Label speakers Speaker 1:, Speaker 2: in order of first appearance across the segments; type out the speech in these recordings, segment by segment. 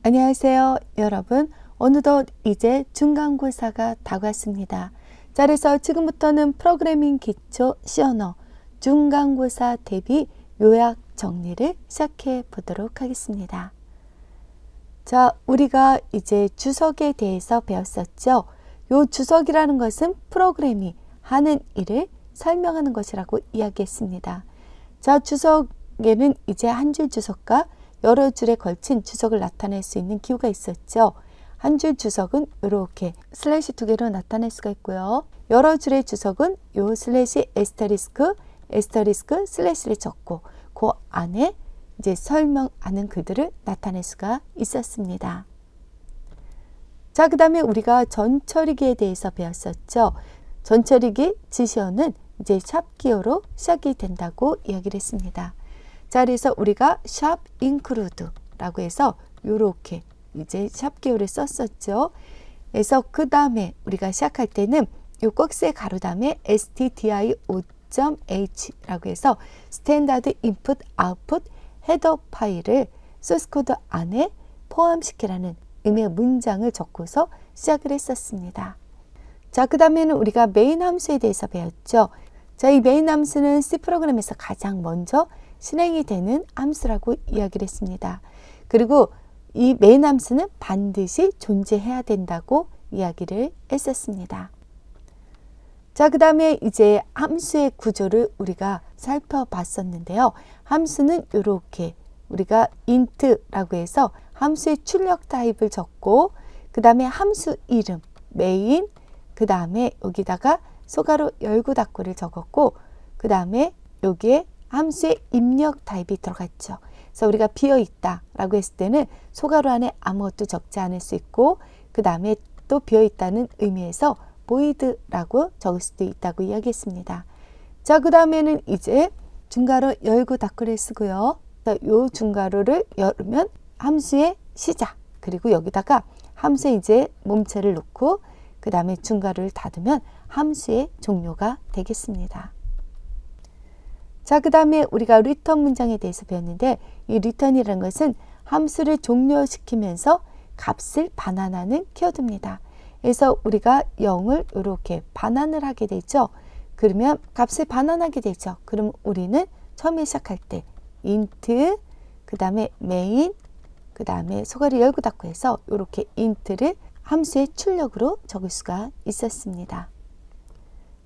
Speaker 1: 안녕하세요, 여러분. 어느덧 이제 중간고사가 다가왔습니다. 자, 그래서 지금부터는 프로그래밍 기초 시언어 중간고사 대비 요약 정리를 시작해 보도록 하겠습니다. 자, 우리가 이제 주석에 대해서 배웠었죠. 요 주석이라는 것은 프로그램이 하는 일을 설명하는 것이라고 이야기했습니다. 자, 주석에는 이제 한 줄 주석과 여러 줄에 걸친 주석을 나타낼 수 있는 기호가 있었죠. 한 줄 주석은 이렇게 슬래시 두 개로 나타낼 수가 있고요. 여러 줄의 주석은 요 슬래시 에스터리스크 슬래시를 적고 그 안에 이제 설명하는 글들을 나타낼 수가 있었습니다. 자, 그 다음에 우리가 전처리기에 대해서 배웠었죠. 전처리기 지시어는 이제 샵 기호로 시작이 된다고 이야기를 했습니다. 자, 그래서 우리가 샵 include라고 해서 요렇게 이제 샵 기호를 썼었죠. 그래서 그 다음에 우리가 시작할 때는 요 꺽쇠 가로 다음에 stdio.h라고 해서 스탠다드 인풋 아웃풋 헤더 파일을 소스 코드 안에 포함시키라는 의미의 문장을 적고서 시작을 했었습니다. 자, 그 다음에는 우리가 메인 함수에 대해서 배웠죠. 자, 이 메인 함수는 C 프로그램에서 가장 먼저 실행이 되는 함수라고 이야기를 했습니다. 그리고 이 메인 함수는 반드시 존재해야 된다고 이야기를 했었습니다. 자, 그 다음에 이제 함수의 구조를 우리가 살펴봤었는데요. 함수는 이렇게 우리가 int라고 해서 함수의 출력 타입을 적고 그 다음에 함수 이름, 메인, 그 다음에 여기다가 소가로 열고 닫고를 적었고 그 다음에 여기에 함수의 입력 타입이 들어갔죠. 그래서 우리가 비어있다 라고 했을 때는 소가로 안에 아무것도 적지 않을 수 있고 그 다음에 또 비어있다는 의미에서 void라고 적을 수도 있다고 이야기했습니다. 자, 그 다음에는 이제 중괄호 열고 닫고를 쓰고요. 이 중괄호를 열면 함수의 시작, 그리고 여기다가 함수에 이제 몸체를 놓고 그 다음에 중괄호를 닫으면 함수의 종료가 되겠습니다. 자, 그 다음에 우리가 리턴 문장에 대해서 배웠는데 이 리턴이라는 것은 함수를 종료시키면서 값을 반환하는 키워드입니다. 그래서 우리가 0을 이렇게 반환을 하게 되죠. 그러면 값을 반환하게 되죠. 그럼 우리는 처음에 시작할 때 int, 그 다음에 main, 그 다음에 소가리 열고 닫고 해서 이렇게 int를 함수의 출력으로 적을 수가 있었습니다.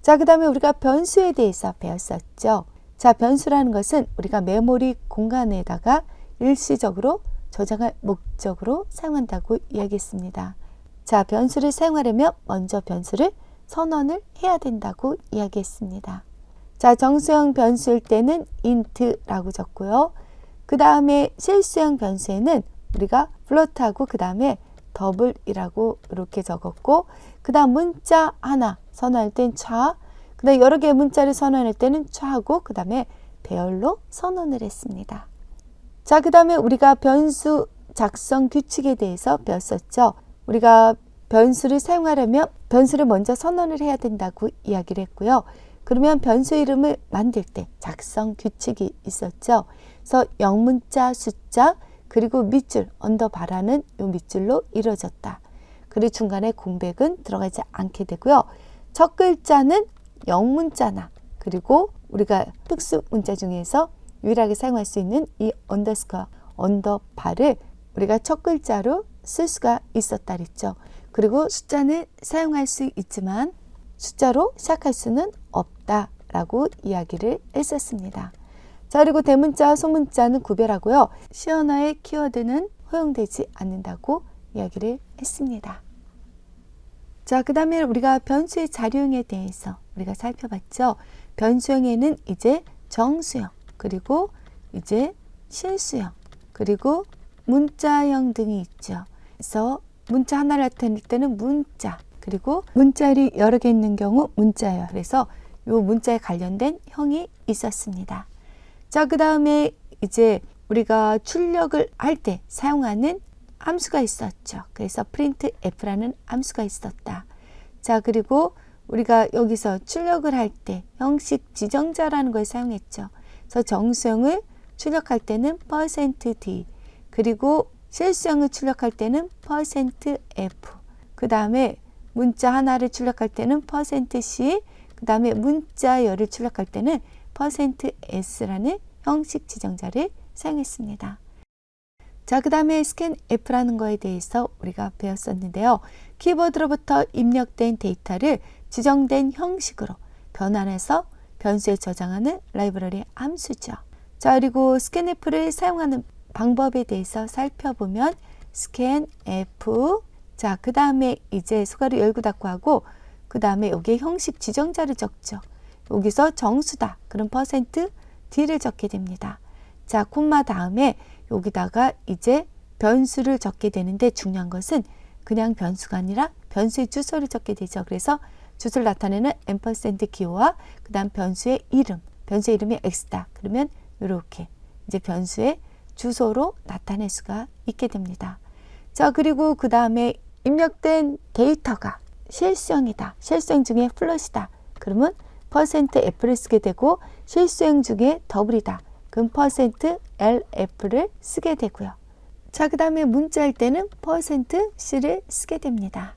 Speaker 1: 자, 그 다음에 우리가 변수에 대해서 배웠었죠. 자, 변수라는 것은 우리가 메모리 공간에다가 일시적으로 저장할 목적으로 사용한다고 이야기했습니다. 자, 변수를 사용하려면 먼저 변수를 선언을 해야 된다고 이야기했습니다. 자, 정수형 변수일 때는 int라고 적고요. 그 다음에 실수형 변수에는 우리가 float하고 그 다음에 더블이라고 이렇게 적었고 그 다음 문자 하나 선언할 땐 차, 그 다음에 여러 개의 문자를 선언할 때는 차하고 그 다음에 배열로 선언을 했습니다. 자, 그 다음에 우리가 변수 작성 규칙에 대해서 배웠었죠. 우리가 변수를 사용하려면 변수를 먼저 선언을 해야 된다고 이야기를 했고요. 그러면 변수 이름을 만들 때 작성 규칙이 있었죠. 그래서 영문자, 숫자, 그리고 밑줄, 언더바라는 이 밑줄로 이루어졌다. 그리고 중간에 공백은 들어가지 않게 되고요. 첫 글자는 영문자나 그리고 우리가 특수 문자 중에서 유일하게 사용할 수 있는 이 언더스코어, 언더바를 우리가 첫 글자로 쓸 수가 있었다 그랬죠. 그리고 숫자는 사용할 수 있지만 숫자로 시작할 수는 없다라고 이야기를 했었습니다. 자, 그리고 대문자와 소문자는 구별하고요. 시언어의 키워드는 허용되지 않는다고 이야기를 했습니다. 자, 그 다음에 우리가 변수의 자료형에 대해서 우리가 살펴봤죠. 변수형에는 이제 정수형, 그리고 이제 실수형, 그리고 문자형 등이 있죠. 그래서 문자 하나를 나타낼 때는 문자, 그리고 문자열이 여러 개 있는 경우 문자열. 그래서 이 문자에 관련된 형이 있었습니다. 자, 그 다음에 이제 우리가 출력을 할 때 사용하는 함수가 있었죠. 그래서 printf라는 함수가 있었다. 자, 그리고 우리가 여기서 출력을 할 때 형식 지정자라는 걸 사용했죠. 그래서 정수형을 출력할 때는 %d, 그리고 실수형을 출력할 때는 %F, 그 다음에 문자 하나를 출력할 때는 %C, 그 다음에 문자열을 출력할 때는 %S라는 형식 지정자를 사용했습니다. 자, 그 다음에 scanf라는 거에 대해서 우리가 배웠었는데요. 키보드로부터 입력된 데이터를 지정된 형식으로 변환해서 변수에 저장하는 라이브러리 함수죠. 자, 그리고 scanf를 사용하는 방법에 대해서 살펴보면 scanf, 자, 그 다음에 이제 수가로 열고 닫고 하고, 그 다음에 여기에 형식 지정자를 적죠. 여기서 정수다. 그럼 %d를 적게 됩니다. 자, 콤마 다음에 여기다가 이제 변수를 적게 되는데 중요한 것은 그냥 변수가 아니라 변수의 주소를 적게 되죠. 그래서 주소를 나타내는 앰퍼센드 기호와 그 다음 변수의 이름, 변수의 이름이 x다. 그러면 이렇게 이제 변수의 주소로 나타낼 수가 있게 됩니다. 자, 그리고 그 다음에 입력된 데이터가 실수형이다. 실수형 중에 플러시다. 그러면 %F를 쓰게 되고 실수형 중에 더블이다. 그럼 %LF를 쓰게 되고요. 자, 그 다음에 문자일 때는 %C를 쓰게 됩니다.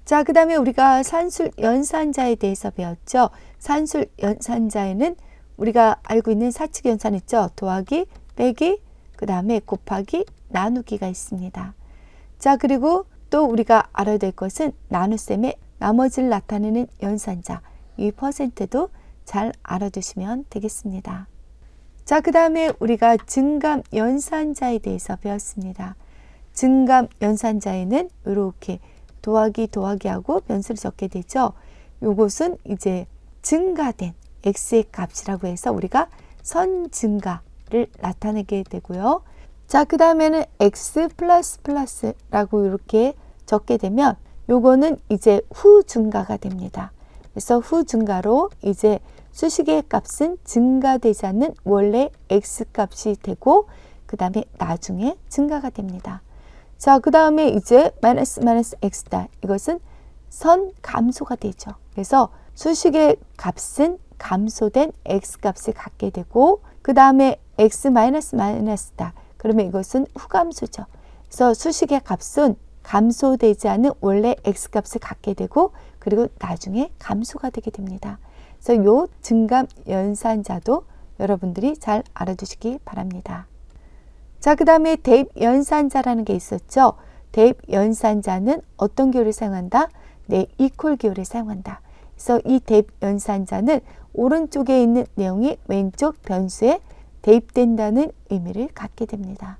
Speaker 1: 자, 그 다음에 우리가 산술 연산자에 대해서 배웠죠. 산술 연산자에는 우리가 알고 있는 사칙 연산 있죠. 더하기, 빼기, 그 다음에 곱하기, 나누기가 있습니다. 자, 그리고 또 우리가 알아야 될 것은 나눗셈의 나머지를 나타내는 연산자, 이 %도 잘 알아두시면 되겠습니다. 자, 그 다음에 우리가 증감 연산자에 대해서 배웠습니다. 증감 연산자에는 이렇게 더하기 하고 변수를 적게 되죠. 요것은 이제 증가된 x의 값이라고 해서 우리가 선증가를 나타내게 되고요. 자, 그 다음에는 x 라고 이렇게 적게 되면 요거는 이제 후증가가 됩니다. 그래서 후증가로 이제 수식의 값은 증가되지 않는 원래 x 값이 되고 그 다음에 나중에 증가가 됩니다. 자, 그 다음에 이제 마이너스 x다. 이것은 선 감소가 되죠. 그래서 수식의 값은 감소된 x 값을 갖게 되고 그 다음에 x 마이너스다. 그러면 이것은 후감소죠. 그래서 수식의 값은 감소되지 않은 원래 x 값을 갖게 되고 그리고 나중에 감소가 되게 됩니다. 그래서 요 증감 연산자도 여러분들이 잘 알아두시기 바랍니다. 자, 그 다음에 대입 연산자라는 게 있었죠. 대입 연산자는 어떤 기호를 사용한다? 네, 이퀄 기호를 사용한다. 그래서 이 대입 연산자는 오른쪽에 있는 내용이 왼쪽 변수에 대입된다는 의미를 갖게 됩니다.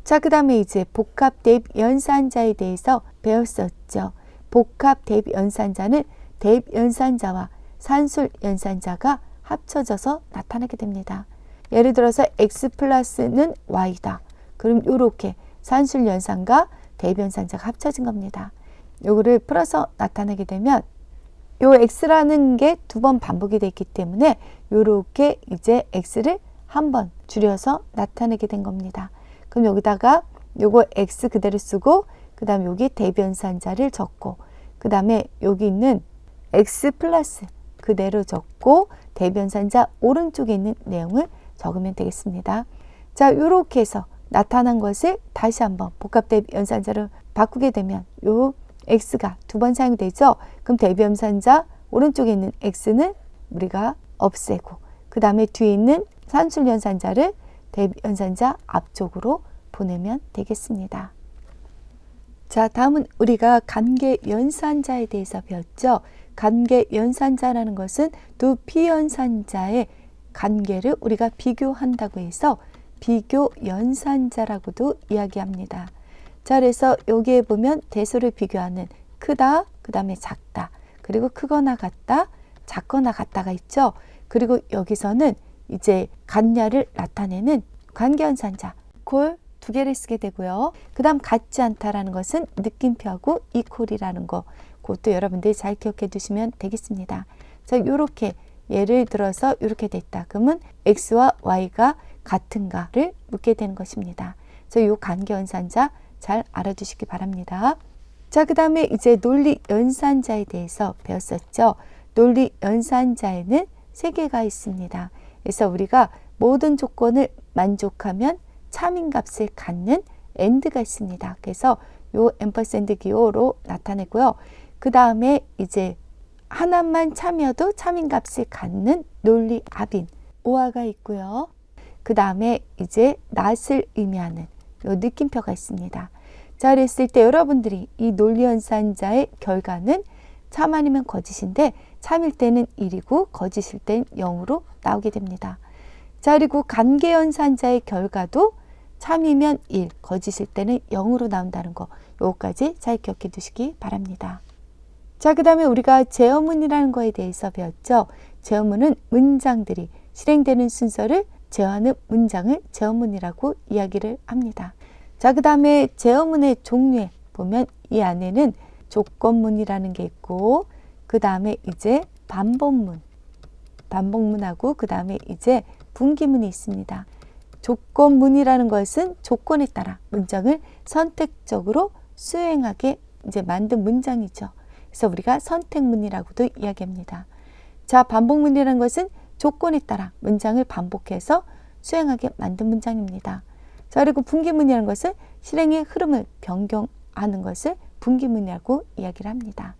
Speaker 1: 자, 그 다음에 이제 복합 대입 연산자에 대해서 배웠었죠. 복합 대입 연산자는 대입 연산자와 산술 연산자가 합쳐져서 나타나게 됩니다. 예를 들어서 x 플러스는 y다. 그럼 이렇게 산술 연산과 대입 연산자가 합쳐진 겁니다. 요거를 풀어서 나타내게 되면 요 x라는 게 2번 반복이 됐기 때문에 요렇게 이제 x를 한 번 줄여서 나타내게 된 겁니다. 그럼 여기다가 요거 x 그대로 쓰고 그 다음에 여기 대입 연산자를 적고 그 다음에 여기 있는 x 플러스 그대로 적고 대입 연산자 오른쪽에 있는 내용을 적으면 되겠습니다. 자, 이렇게 해서 나타난 것을 다시 한번 복합 대입 연산자로 바꾸게 되면 요 x가 2번 사용이 되죠. 그럼 대입 연산자 오른쪽에 있는 x는 우리가 없애고 그 다음에 뒤에 있는 산술 연산자를 대입 연산자 앞쪽으로 보내면 되겠습니다. 자, 다음은 우리가 관계 연산자에 대해서 배웠죠. 관계 연산자라는 것은 두 피연산자의 관계를 우리가 비교한다고 해서 비교 연산자라고도 이야기합니다. 자, 그래서 여기에 보면 대소를 비교하는 크다, 그 다음에 작다, 그리고 크거나 같다, 작거나 같다가 있죠. 그리고 여기서는 이제 같냐를 나타내는 관계연산자 콜 2개를 쓰게 되고요. 그 다음 같지 않다라는 것은 느낌표하고 이퀄이라는 거, 그것도 여러분들이 잘 기억해 두시면 되겠습니다. 자, 요렇게 예를 들어서 이렇게 됐다. 그러면 x와 y가 같은가를 묻게 되는 것입니다. 그래서 요 관계연산자 잘 알아두시기 바랍니다. 자, 그 다음에 이제 논리 연산자에 대해서 배웠었죠. 논리 연산자에는 3개가 있습니다. 그래서 우리가 모든 조건을 만족하면 차민값을 갖는 and가 있습니다. 그래서 요 앰퍼샌드 기호로 나타내고요. 그 다음에 이제 하나만 참여도 차민값을 갖는 논리 합인 오화가 있고요. 그 다음에 이제 not을 의미하는 요 느낌표가 있습니다. 자, 그랬을 때 여러분들이 이 논리연산자의 결과는 참 아니면 거짓인데 참일 때는 1이고 거짓일 땐 0으로 나오게 됩니다. 자, 그리고 관계연산자의 결과도 참이면 1, 거짓일 때는 0으로 나온다는 거, 요거까지 잘 기억해 두시기 바랍니다. 자, 그 다음에 우리가 제어문이라는 거에 대해서 배웠죠. 제어문은 문장들이 실행되는 순서를 제어하는 문장을 제어문이라고 이야기를 합니다. 자, 그 다음에 제어문의 종류에 보면 이 안에는 조건문이라는 게 있고, 그 다음에 이제 반복문하고 그 다음에 이제 분기문이 있습니다. 조건문이라는 것은 조건에 따라 문장을 선택적으로 수행하게 이제 만든 문장이죠. 그래서 우리가 선택문이라고도 이야기합니다. 자, 반복문이라는 것은 조건에 따라 문장을 반복해서 수행하게 만든 문장입니다. 자, 그리고 분기문이라는 것은 실행의 흐름을 변경하는 것을 분기문이라고 이야기를 합니다.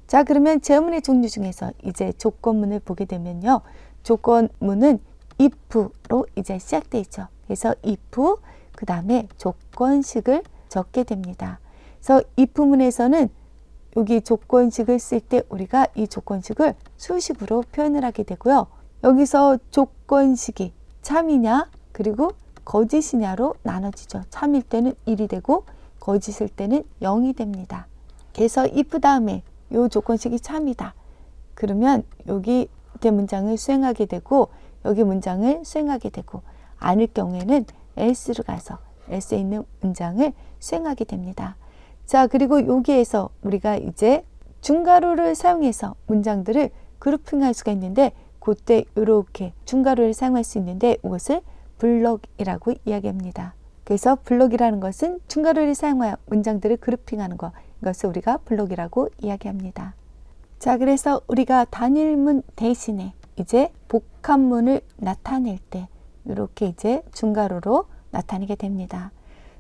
Speaker 1: 자, 그러면 제어문의 종류 중에서 이제 조건문을 보게 되면요. 조건문은 if로 이제 시작되어 있죠. 그래서 if, 그 다음에 조건식을 적게 됩니다. 그래서 if문에서는 여기 조건식을 쓸 때 우리가 이 조건식을 수식으로 표현을 하게 되고요. 여기서 조건식이 참이냐 그리고 거짓이냐로 나눠지죠. 참일 때는 1이 되고 거짓일 때는 0이 됩니다. 그래서 if 다음에 이 조건식이 참이다. 그러면 여기 문장을 수행하게 되고 여기 문장을 수행하게 되고 아닐 경우에는 else로 가서 else에 있는 문장을 수행하게 됩니다. 자, 그리고 여기에서 우리가 이제 중괄호를 사용해서 문장들을 그룹핑할 수가 있는데 그때 이렇게 중괄호를 사용할 수 있는데 이것을 블록이라고 이야기합니다. 그래서 블록이라는 것은 중괄호를 사용하여 문장들을 그룹핑하는 것, 이것을 우리가 블록이라고 이야기합니다. 자, 그래서 우리가 단일문 대신에 이제 복합문을 나타낼 때 이렇게 이제 중괄호로 나타내게 됩니다.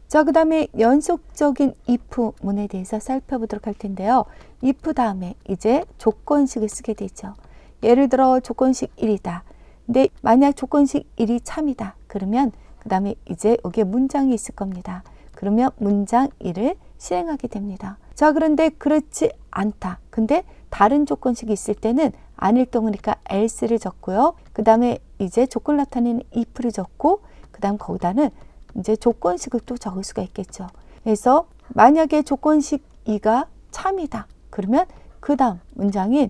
Speaker 1: 자, 그 다음에 연속적인 if문에 대해서 살펴보도록 할 텐데요. if 다음에 이제 조건식을 쓰게 되죠. 예를 들어 조건식 1이다. 근데 만약 조건식 1이 참이다. 그러면 그 다음에 이제 여기에 문장이 있을 겁니다. 그러면 문장 1을 실행하게 됩니다. 자, 그런데 그렇지 않다. 근데 다른 조건식이 있을 때는 아닐 경우니까 else를 적고요. 그 다음에 이제 조건을 나타내는 if를 적고 그 다음 거기다는 이제 조건식을 또 적을 수가 있겠죠. 그래서 만약에 조건식 2가 참이다. 그러면 그 다음 문장인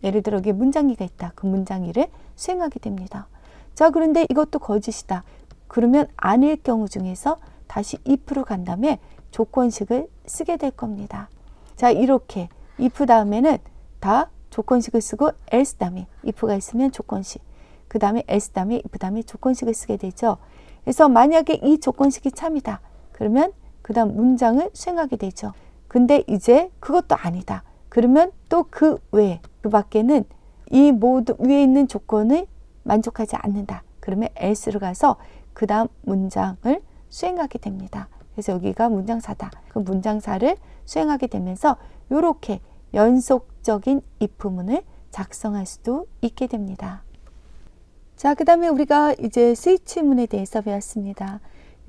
Speaker 1: 예를 들어 여기 문장 2가 있다. 그 문장 2를 수행하게 됩니다. 자, 그런데 이것도 거짓이다. 그러면 아닐 경우 중에서 다시 if로 간 다음에 조건식을 쓰게 될 겁니다. 자, 이렇게 if 다음에는 다 조건식을 쓰고 else 다음에 if가 있으면 조건식, 그 다음에 else 다음에 if 다음에 조건식을 쓰게 되죠. 그래서 만약에 이 조건식이 참이다. 그러면 그 다음 문장을 수행하게 되죠. 근데 이제 그것도 아니다. 그러면 또 그 외에, 그 밖에는 이 모두 위에 있는 조건을 만족하지 않는다. 그러면 else로 가서 그 다음 문장을 수행하게 됩니다. 그래서 여기가 문장사다. 그 문장사를 수행하게 되면서 이렇게 연속적인 if문을 작성할 수도 있게 됩니다. 자, 그 다음에 우리가 이제 스위치문에 대해서 배웠습니다.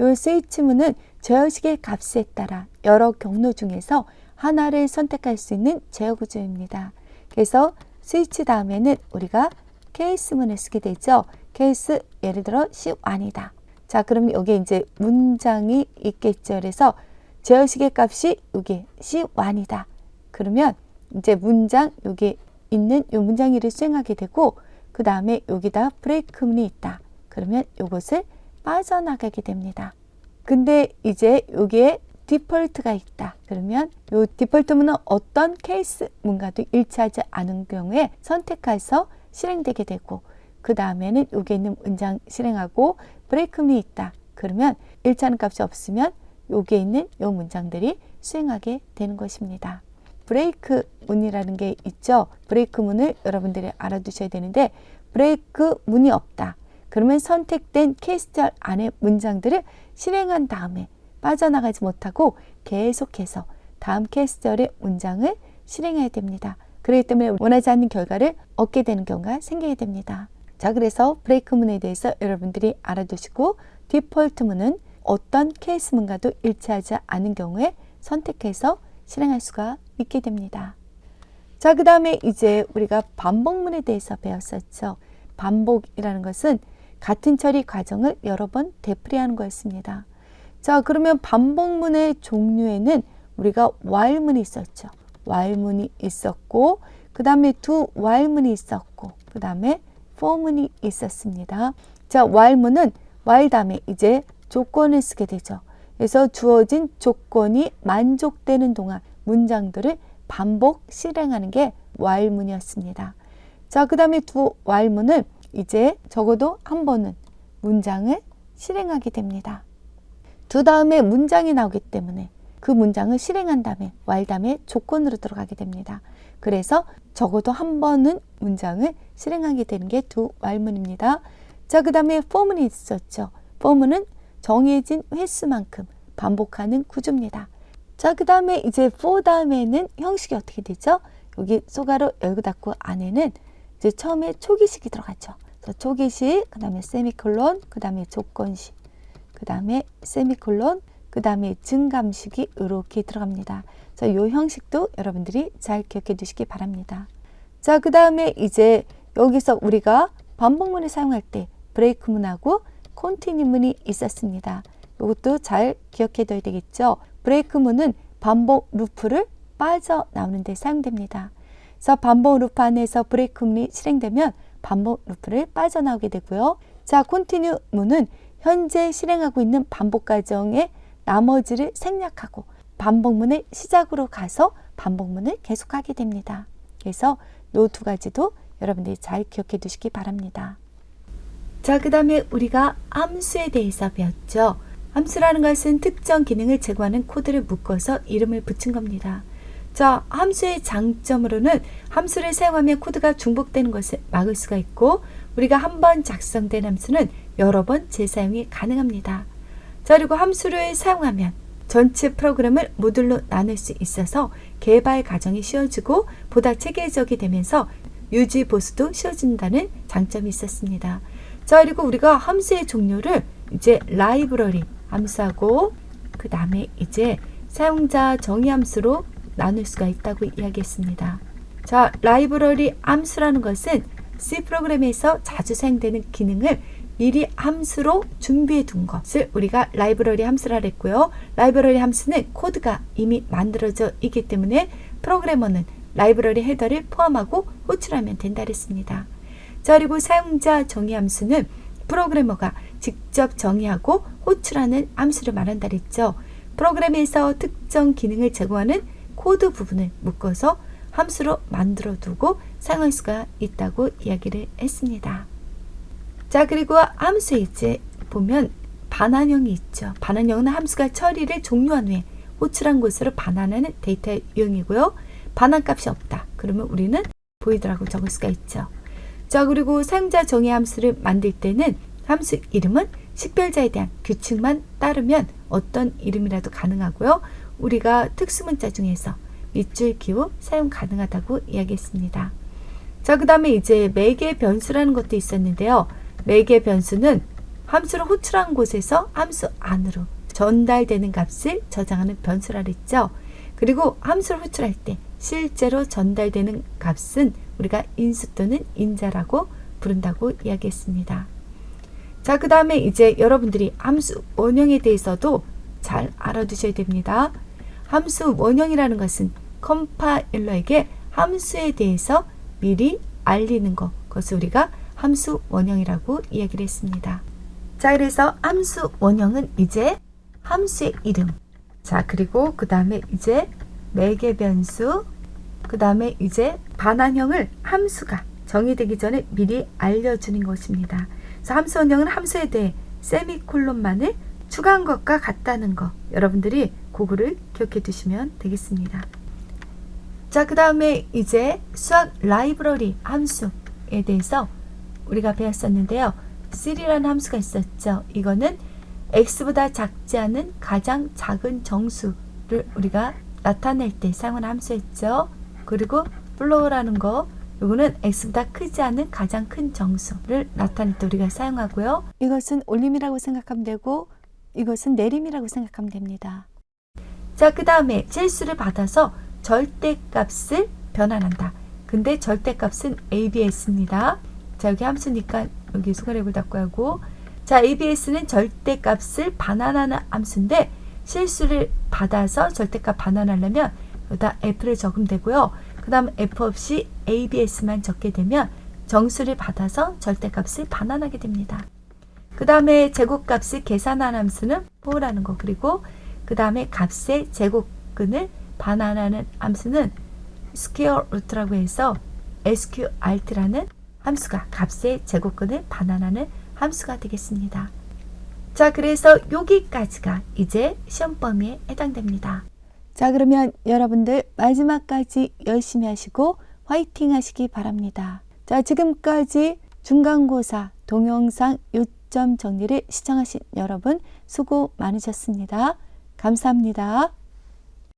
Speaker 1: 이 스위치문은 제어식의 값에 따라 여러 경로 중에서 하나를 선택할 수 있는 제어 구조입니다. 그래서 스위치 다음에는 우리가 케이스문을 쓰게 되죠. 케이스 예를 들어 C1이다. 자, 그럼 여기에 이제 문장이 있겠죠. 그래서 제어식의 값이 여기 C1이다. 그러면 이제 문장 여기 있는 이 문장 1을 수행하게 되고 그 다음에 여기다 브레이크문이 있다. 그러면 이것을 빠져나가게 됩니다. 근데 이제 여기에 디폴트가 있다. 그러면 이 디폴트문은 어떤 케이스 문과도 일치하지 않은 경우에 선택해서 실행되게 되고 그 다음에는 여기에 있는 문장 실행하고 브레이크문이 있다. 그러면 일치하는 값이 없으면 여기에 있는 이 문장들이 수행하게 되는 것입니다. 브레이크 문이라는 게 있죠. 브레이크 문을 여러분들이 알아두셔야 되는데 브레이크 문이 없다. 그러면 선택된 케이스절 안에 문장들을 실행한 다음에 빠져나가지 못하고 계속해서 다음 케이스절의 문장을 실행해야 됩니다. 그렇기 때문에 원하지 않는 결과를 얻게 되는 경우가 생기게 됩니다. 자, 그래서 브레이크문에 대해서 여러분들이 알아두시고 디폴트문은 어떤 케이스문과도 일치하지 않은 경우에 선택해서 실행할 수가 있게 됩니다. 자, 그 다음에 이제 우리가 반복문에 대해서 배웠었죠. 반복이라는 것은 같은 처리 과정을 여러 번 되풀이하는 거였습니다. 자, 그러면 반복문의 종류에는 우리가 while문이 있었죠. while문이 있었고, 그 다음에 do while문이 있었고, 그 다음에 for문이 있었습니다. 자, while문은 while 다음에 이제 조건을 쓰게 되죠. 그래서 주어진 조건이 만족되는 동안 문장들을 반복 실행하는 게 while문이었습니다. 자, 그 다음에 do while문은 이제 적어도 한 번은 문장을 실행하게 됩니다. do 다음에 문장이 나오기 때문에 그 문장을 실행한 다음에 while 다음에 조건으로 들어가게 됩니다. 그래서 적어도 한 번은 문장을 실행하게 되는 게 do while문입니다. 자, 그 다음에 for문이 있었죠. for문은 정해진 횟수만큼 반복하는 구조입니다. 자, 그 다음에 이제 for 다음에는 형식이 어떻게 되죠? 여기 쏘가로 열고 닫고 안에는 이제 처음에 초기식이 들어갔죠. 그래서 초기식, 그 다음에 세미콜론, 그 다음에 조건식, 그 다음에 세미콜론, 그 다음에 증감식이 이렇게 들어갑니다. 그래서 이 형식도 여러분들이 잘 기억해 두시기 바랍니다. 자, 그 다음에 이제 여기서 우리가 반복문을 사용할 때 브레이크문하고 컨티뉴문이 있었습니다. 이것도 잘 기억해 둬야 되겠죠. 브레이크문은 반복 루프를 빠져나오는 데 사용됩니다. 그래서 반복 루프 안에서 브레이크문이 실행되면 반복 루프를 빠져나오게 되고요. 자, 컨티뉴문은 현재 실행하고 있는 반복 과정의 나머지를 생략하고 반복문의 시작으로 가서 반복문을 계속하게 됩니다. 그래서 이 두 가지도 여러분들이 잘 기억해 두시기 바랍니다. 자, 그 다음에 우리가 함수에 대해서 배웠죠. 함수라는 것은 특정 기능을 제거하는 코드를 묶어서 이름을 붙인 겁니다. 자, 함수의 장점으로는 함수를 사용하면 코드가 중복되는 것을 막을 수가 있고 우리가 한 번 작성된 함수는 여러 번 재사용이 가능합니다. 자, 그리고 함수를 사용하면 전체 프로그램을 모듈로 나눌 수 있어서 개발 과정이 쉬워지고 보다 체계적이 되면서 유지 보수도 쉬워진다는 장점이 있었습니다. 자, 그리고 우리가 함수의 종류를 이제 라이브러리 함수하고 그 다음에 이제 사용자 정의 함수로 나눌 수가 있다고 이야기했습니다. 자, 라이브러리 함수라는 것은 C 프로그램에서 자주 사용되는 기능을 미리 함수로 준비해 둔 것을 우리가 라이브러리 함수라 했고요. 라이브러리 함수는 코드가 이미 만들어져 있기 때문에 프로그래머는 라이브러리 헤더를 포함하고 호출하면 된다 했습니다. 자, 그리고 사용자 정의 함수는 프로그래머가 직접 정의하고 호출하는 함수를 말한다 했죠. 프로그램에서 특정 기능을 제공하는 코드 부분을 묶어서 함수로 만들어 두고 사용할 수가 있다고 이야기를 했습니다. 자, 그리고 함수에 이제 보면 반환형이 있죠. 반환형은 함수가 처리를 종료한 후에 호출한 곳으로 반환하는 데이터의 유형이고요. 반환값이 없다. 그러면 우리는 보이드라고 적을 수가 있죠. 자, 그리고 사용자 정의 함수를 만들 때는 함수 이름은 식별자에 대한 규칙만 따르면 어떤 이름이라도 가능하고요. 우리가 특수문자 중에서 밑줄 기호 사용 가능하다고 이야기했습니다. 자, 그 다음에 이제 매개 변수라는 것도 있었는데요. 매개 변수는 함수를 호출한 곳에서 함수 안으로 전달되는 값을 저장하는 변수라 그랬죠. 그리고 함수를 호출할 때 실제로 전달되는 값은 우리가 인수 또는 인자라고 부른다고 이야기했습니다. 자, 그 다음에 이제 여러분들이 함수 원형에 대해서도 잘 알아두셔야 됩니다. 함수 원형이라는 것은 컴파일러에게 함수에 대해서 미리 알리는 것, 그것을 우리가 함수 원형이라고 이야기를 했습니다. 자, 그래서 함수 원형은 이제 함수의 이름, 자, 그리고 그 다음에 이제 매개 변수, 그 다음에 이제 반환형을 함수가 정의되기 전에 미리 알려주는 것입니다. 그래서 함수 원형은 함수에 대해 세미콜론만을 추가한 것과 같다는 거, 여러분들이 그거를 기억해 두시면 되겠습니다. 자, 그 다음에 이제 수학 라이브러리 함수에 대해서 우리가 배웠었는데요. 3라는 함수가 있었죠. 이거는 x보다 작지 않은 가장 작은 정수를 우리가 나타낼 때 사용하는 함수였죠. 그리고 flow라는 거, 이거는 x보다 크지 않은 가장 큰 정수를 나타낼 때 우리가 사용하고요. 이것은 올림이라고 생각하면 되고 이것은 내림이라고 생각하면 됩니다. 자, 그 다음에 실수를 받아서 절대값을 변환한다. 근데 절대값은 ABS입니다. 자, 여기 함수니까 여기 손가락을 닫고 하고, 자, ABS는 절대값을 반환하는 함수인데 실수를 받아서 절대값 반환하려면 여기다 F를 적으면 되고요. 그 다음 F 없이 ABS만 적게 되면 정수를 받아서 절대값을 반환하게 됩니다. 그 다음에 제곱값을 계산하는 함수는 4라는 거, 그리고 그 다음에 값의 제곱근을 반환하는 함수는 스퀘어 루트라고 해서 SQRT라는 함수가 값의 제곱근을 반환하는 함수가 되겠습니다. 자, 그래서 여기까지가 이제 시험 범위에 해당됩니다. 자, 그러면 여러분들 마지막까지 열심히 하시고 화이팅 하시기 바랍니다. 자, 지금까지 중간고사 동영상 요점 정리를 시청하신 여러분 수고 많으셨습니다. 감사합니다.